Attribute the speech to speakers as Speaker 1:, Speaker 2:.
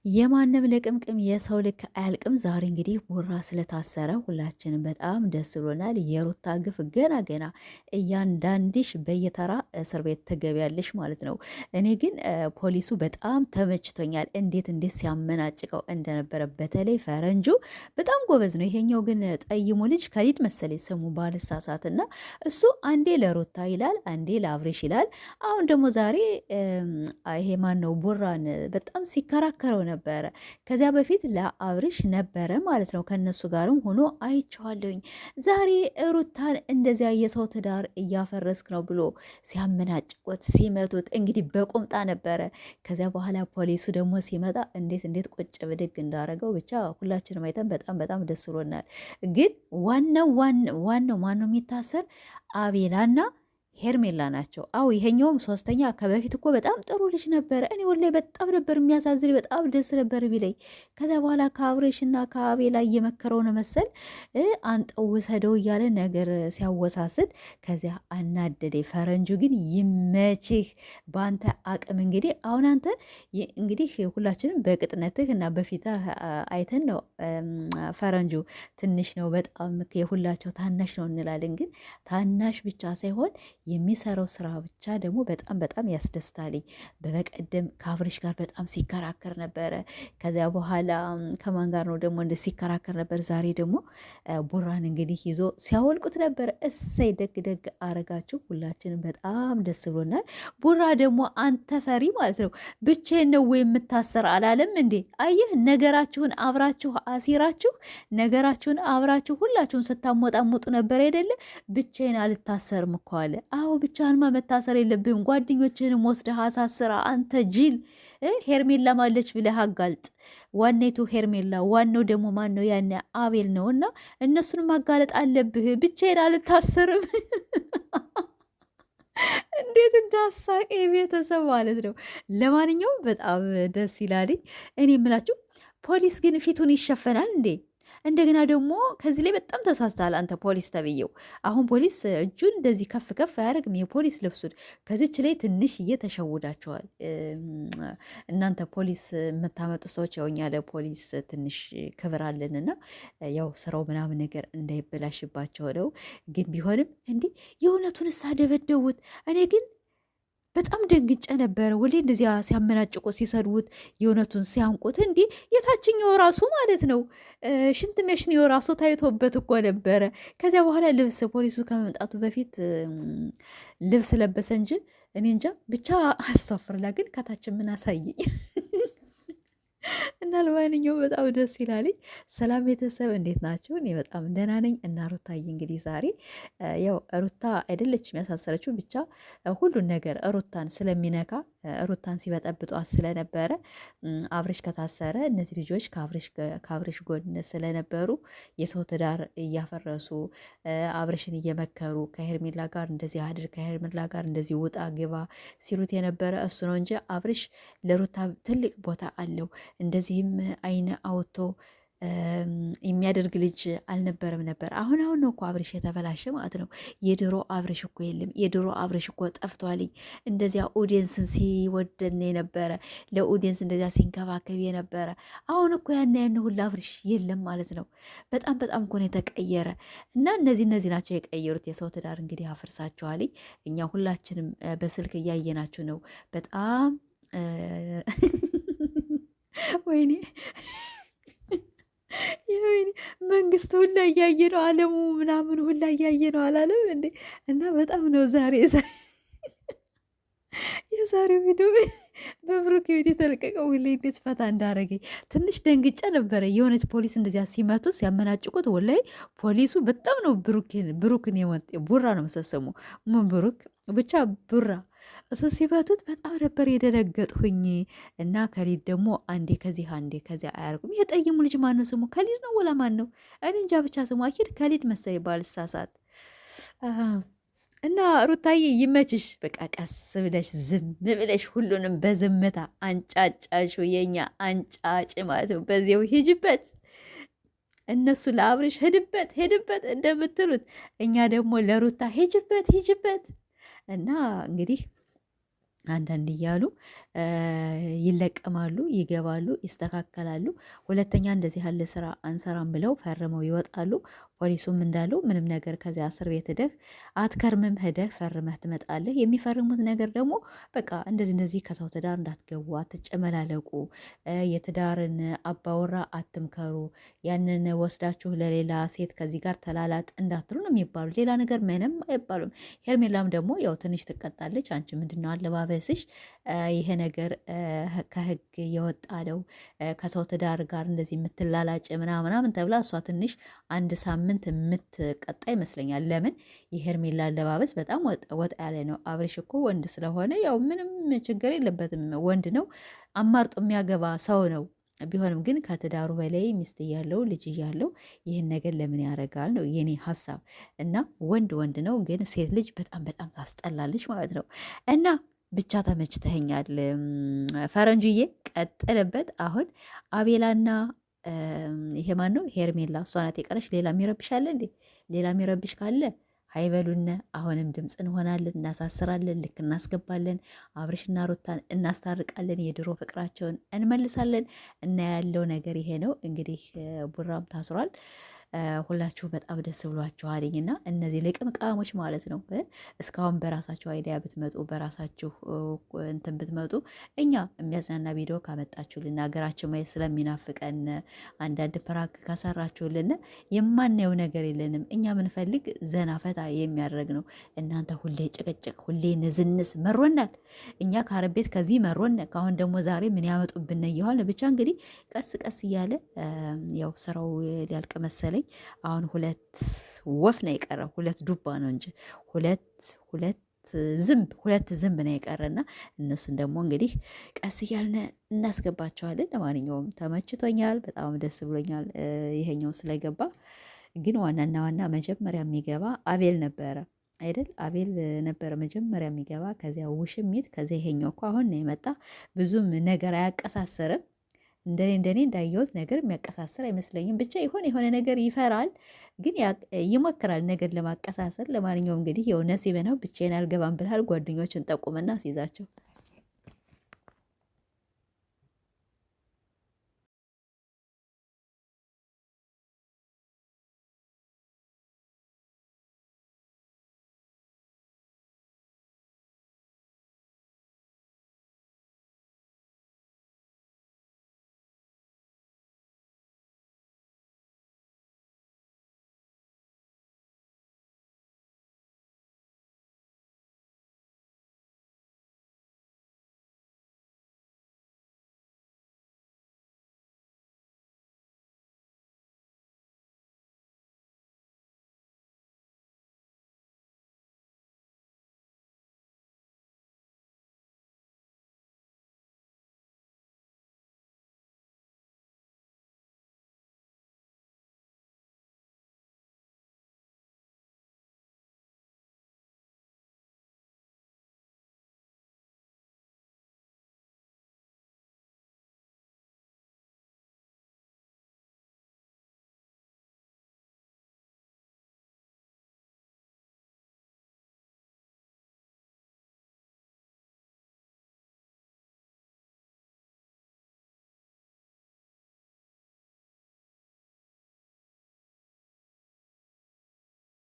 Speaker 1: የማንም ልቅምቅም የሰው ልክ አያልቅም። ዛሬ እንግዲህ ቡራ ስለታሰረ ሁላችንም በጣም ደስ ብሎናል። የሩታ ግፍ ገና ገና እያንዳንድሽ በየተራ እስር ቤት ትገቢያለሽ ማለት ነው። እኔ ግን ፖሊሱ በጣም ተመችቶኛል፣ እንዴት ሲያመናጭቀው እንደነበረ። በተለይ ፈረንጁ በጣም ጎበዝ ነው። ይሄኛው ግን ጠይሙ ልጅ ከሊድ መሰለኝ ስሙ ባልሳሳት እና እሱ አንዴ ለሩታ ይላል፣ አንዴ ለአብሬሽ ይላል። አሁን ደግሞ ዛሬ ይሄ ማን ነው ቡራን በጣም ሲከራከረው ነበረ። ከዚያ በፊት ለአብርሽ ነበረ ማለት ነው። ከነሱ ጋርም ሆኖ አይቼዋለሁኝ። ዛሬ ሩታን እንደዚያ የሰው ትዳር እያፈረስክ ነው ብሎ ሲያመናጭቆት ሲመቱት እንግዲህ በቁምጣ ነበረ። ከዚያ በኋላ ፖሊሱ ደግሞ ሲመጣ እንዴት ቁጭ ብድግ እንዳረገው ብቻ ሁላችንም አይተን በጣም ደስ ብሎናል። ግን ዋናው ማነው የሚታሰር? አቤላና ሄርሜላ ናቸው። አዎ ይሄኛውም ሶስተኛ ከበፊት እኮ በጣም ጥሩ ልጅ ነበረ። እኔ ወላሂ በጣም ነበር የሚያሳዝን፣ በጣም ደስ ነበር ቢለኝ። ከዚያ በኋላ ከአብሬሽና ከአቤላ እየመከረው ነው መሰል አንጠው ውሰደው እያለ ነገር ሲያወሳስድ ከዚያ አናደደ። ፈረንጁ ግን ይመችህ በአንተ አቅም። እንግዲህ አሁን አንተ እንግዲህ ሁላችንም በቅጥነትህ እና በፊትህ አይተን ነው ፈረንጁ ትንሽ ነው በጣም የሁላቸው ታናሽ ነው እንላለን። ግን ታናሽ ብቻ ሳይሆን የሚሰራው ስራ ብቻ ደግሞ በጣም ያስደስታልኝ። በበቀደም ከአብርሽ ጋር በጣም ሲከራከር ነበረ። ከዚያ በኋላ ከማን ጋር ነው ደግሞ እንደ ሲከራከር ነበር። ዛሬ ደግሞ ቡራን እንግዲህ ይዞ ሲያወልቁት ነበር። እሰይ ደግ አረጋችሁ። ሁላችንም በጣም ደስ ብሎናል። ቡራ ደግሞ አንተ ፈሪ ማለት ነው። ብቻዬን ነው ወይ የምታሰር አላለም እንዴ? አየህ ነገራችሁን አብራችሁ አሲራችሁ ነገራችሁን አብራችሁ ሁላችሁም ስታሞጣሙጡ ነበር አይደለ? ብቻዬን አልታሰርም እኮ አለ። አዎ ብቻህንማ መታሰር የለብህም። ጓደኞችህንም ወስደህ አሳስራ አንተ ጅል። ሄርሜላ ማለች ብለህ አጋልጥ። ዋኔቱ ሄርሜላ፣ ዋናው ደግሞ ማን ነው? ያኔ አቤል ነው። እና እነሱን ማጋለጥ አለብህ። ብቻዬን አልታሰርም። እንዴት እንዳሳቀ ቤተሰብ ማለት ነው። ለማንኛውም በጣም ደስ ይላልኝ። እኔ የምላችሁ ፖሊስ ግን ፊቱን ይሸፈናል እንዴ? እንደገና ደግሞ ከዚህ ላይ በጣም ተሳስተሃል አንተ ፖሊስ ተብዬው። አሁን ፖሊስ እጁን እንደዚህ ከፍ ከፍ አያደርግም። የፖሊስ ልብሱን ከዚች ላይ ትንሽ እየተሸውዳቸዋል እናንተ ፖሊስ የምታመጡ ሰዎች። ያው እኛ ለፖሊስ ትንሽ ክብር አለንና ያው ስራው ምናምን ነገር እንዳይበላሽባቸው ነው። ግን ቢሆንም እንዲህ የእውነቱን ደበደቡት። እኔ ግን በጣም ደንግጬ ነበረ። ወሌ እንደዚያ ሲያመናጭቆ ሲሰድቡት የእውነቱን ሲያንቁት እንዲህ የታችኛው ራሱ ማለት ነው ሽንት መሽኔው ራሱ ታይቶበት እኮ ነበረ። ከዚያ በኋላ ልብስ ፖሊሱ ከመምጣቱ በፊት ልብስ ለበሰ እንጂ እኔ እንጃ ብቻ አሳፍርላ። ግን ከታችን ምን አሳየኝ እና ለማንኛውም በጣም ደስ ይላልኝ። ሰላም ቤተሰብ እንዴት ናቸው? እኔ በጣም ደህና ነኝ። እና ሩታዬ እንግዲህ ዛሬ ያው ሩታ አይደለች የሚያሳሰረችው ብቻ ሁሉን ነገር ሩታን ስለሚነካ ሩታን ሲበጠብጧት ስለነበረ አብርሽ ከታሰረ እነዚህ ልጆች ከአብርሽ ጎን ስለነበሩ የሰው ትዳር እያፈረሱ አብርሽን እየመከሩ ከሄርሜላ ጋር እንደዚህ አድር ከሄርሜላ ጋር እንደዚህ ውጣ ግባ ሲሉት የነበረ እሱ ነው እንጂ አብርሽ ለሩታ ትልቅ ቦታ አለው። እንደዚህም አይነ አውጥቶ የሚያደርግ ልጅ አልነበረም ነበር። አሁን ነው እኮ አብርሽ የተበላሸ ማለት ነው። የድሮ አብርሽ እኮ የለም። የድሮ አብርሽ እኮ ጠፍቷልኝ። እንደዚያ ኦዲየንስን ሲወደን የነበረ ለኦዲየንስ እንደዚያ ሲንከባከብ የነበረ አሁን እኮ ያን ሁሉ አብርሽ የለም ማለት ነው። በጣም እኮ ነው የተቀየረ። እና እነዚህ ናቸው የቀየሩት። የሰው ትዳር እንግዲህ አፍርሳችኋልኝ። እኛ ሁላችንም በስልክ እያየናችሁ ነው። በጣም ወይኔ ይሄኔ መንግስት ሁላ እያየ ነው። አለሙ ምናምን ሁላ እያየ ነው አላለም እንዴ? እና በጣም ነው ዛሬ የዛሬው ቪዲዮ በብሩክ ቤት የተለቀቀው ወላሂ እንዴት ፈታ እንዳረገኝ ትንሽ ደንግጬ ነበረ። የሆነች ፖሊስ እንደዚያ ሲመቱ ሲያመናጭቁት ወላሂ ፖሊሱ በጣም ነው ብሩክን ቡራ ነው መሰሰሙ ምን ብሩክ ብቻ ቡራ እሱ ሲመቱት በጣም ነበር የደነገጥሁኝ። እና ከሊድ ደግሞ አንዴ ከዚህ አንዴ ከዚያ አያርጉም። የጠይሙ ልጅ ማን ነው ስሙ? ከሊድ ነው ወላ ማን ነው? እኔ እንጃ ብቻ ስሙ አኪድ ከሊድ መሰለኝ ባልሳሳት። እና ሩታዬ ይመችሽ። በቃ ቀስ ብለሽ ዝም ብለሽ ሁሉንም በዝምታ አንጫጫሹ። የኛ አንጫጭ ማለት ነው። በዚያው ሂጅበት። እነሱ ለአብርሽ ሄድበት እንደምትሉት እኛ ደግሞ ለሩታ ሂጅበት። እና እንግዲህ አንዳንድ እያሉ ይለቀማሉ፣ ይገባሉ፣ ይስተካከላሉ። ሁለተኛ እንደዚህ ያለ ስራ አንሰራም ብለው ፈርመው ይወጣሉ። ፖሊሱም እንዳለው ምንም ነገር ከዚያ እስር ቤት ሄደህ አትከርምም፣ ሄደህ ፈርመህ ትመጣለህ። የሚፈርሙት ነገር ደግሞ በቃ እንደዚህ እንደዚህ ከሰው ትዳር እንዳትገቡ፣ አትጨመላለቁ፣ የትዳርን አባወራ አትምከሩ፣ ያንን ወስዳችሁ ለሌላ ሴት ከዚህ ጋር ተላላጥ እንዳትሉ ነው የሚባሉ። ሌላ ነገር ምንም አይባሉም። ሄርሜላም ደግሞ ያው ትንሽ ትቀጣለች። አንቺ ምንድነው አለባበስሽ? ይሄ ነገር ከህግ የወጣ ነው፣ ከሰው ትዳር ጋር እንደዚህ የምትላላጭ ምናምን ተብላ እሷ ትንሽ አንድ ሳምንት የምትቀጣ ይመስለኛል። ለምን የሄርሜላ አለባበስ በጣም ወጣ ያለ ነው። አብርሽ እኮ ወንድ ስለሆነ ያው ምንም ችግር የለበትም፣ ወንድ ነው፣ አማርጦ የሚያገባ ሰው ነው። ቢሆንም ግን ከትዳሩ በላይ ሚስት እያለው ልጅ እያለው ይህን ነገር ለምን ያደርጋል ነው የኔ ሀሳብ። እና ወንድ ወንድ ነው፣ ግን ሴት ልጅ በጣም በጣም ታስጠላለች ማለት ነው። እና ብቻ ተመችተኸኛል ፈረንጁዬ፣ ቀጥልበት። አሁን አቤላና ይሄ ማን ነው? ሄርሜላ እሷ ናት የቀረች። ሌላ የሚረብሽ አለ እንዴ? ሌላ የሚረብሽ ካለ ሀይበሉነ። አሁንም ድምፅ እንሆናለን፣ እናሳስራለን፣ ልክ እናስገባለን፣ አብርሽና ሩታን እናስታርቃለን፣ የድሮ ፍቅራቸውን እንመልሳለን እና ያለው ነገር ይሄ ነው እንግዲህ። ቡራም ታስሯል። ሁላችሁ በጣም ደስ ብሏችኋልኝ እና እነዚህ ልቅምቃሞች ማለት ነው እስካሁን በራሳችሁ አይዲያ ብትመጡ በራሳችሁ እንትን ብትመጡ እኛ የሚያዝናና ቪዲዮ ካመጣችሁልን ሀገራችን ማየት ስለሚናፍቀን አንዳንድ ፕራንክ ከሰራችሁልን የማናየው ነገር የለንም። እኛ ምንፈልግ ዘና ፈታ የሚያደርግ ነው። እናንተ ሁሌ ጭቅጭቅ፣ ሁሌ ንዝንስ መሮናል። እኛ ከአረብ ቤት ከዚህ መሮን፣ ከአሁን ደግሞ ዛሬ ምን ያመጡብን እየዋል ብቻ እንግዲህ ቀስ ቀስ እያለ ያው ስራው ሊያልቅ መሰለኝ። አሁን ሁለት ወፍ ነው የቀረው፣ ሁለት ዱባ ነው እንጂ ሁለት ዝንብ ነው የቀረና እነሱን ደግሞ እንግዲህ ቀስ እያልን እናስገባቸዋለን። ለማንኛውም ተመችቶኛል፣ በጣም ደስ ብሎኛል ይሄኛው ስለገባ። ግን ዋናና ዋና መጀመሪያ የሚገባ አቤል ነበረ አይደል? አቤል ነበረ መጀመሪያ የሚገባ፣ ከዚያ ውሽሚት፣ ከዚያ ይሄኛው እኮ አሁን ነው የመጣ። ብዙም ነገር አያቀሳሰርም። እንደኔ እንዳየሁት ነገር የሚያቀሳስር አይመስለኝም። ብቻ የሆነ ነገር ይፈራል፣ ግን ይሞክራል ነገር ለማቀሳሰር። ለማንኛውም እንግዲህ የው ነሲብ ነው። ብቻዬን አልገባም ብልሃል። ጓደኞችን ጠቁምና ሲይዛቸው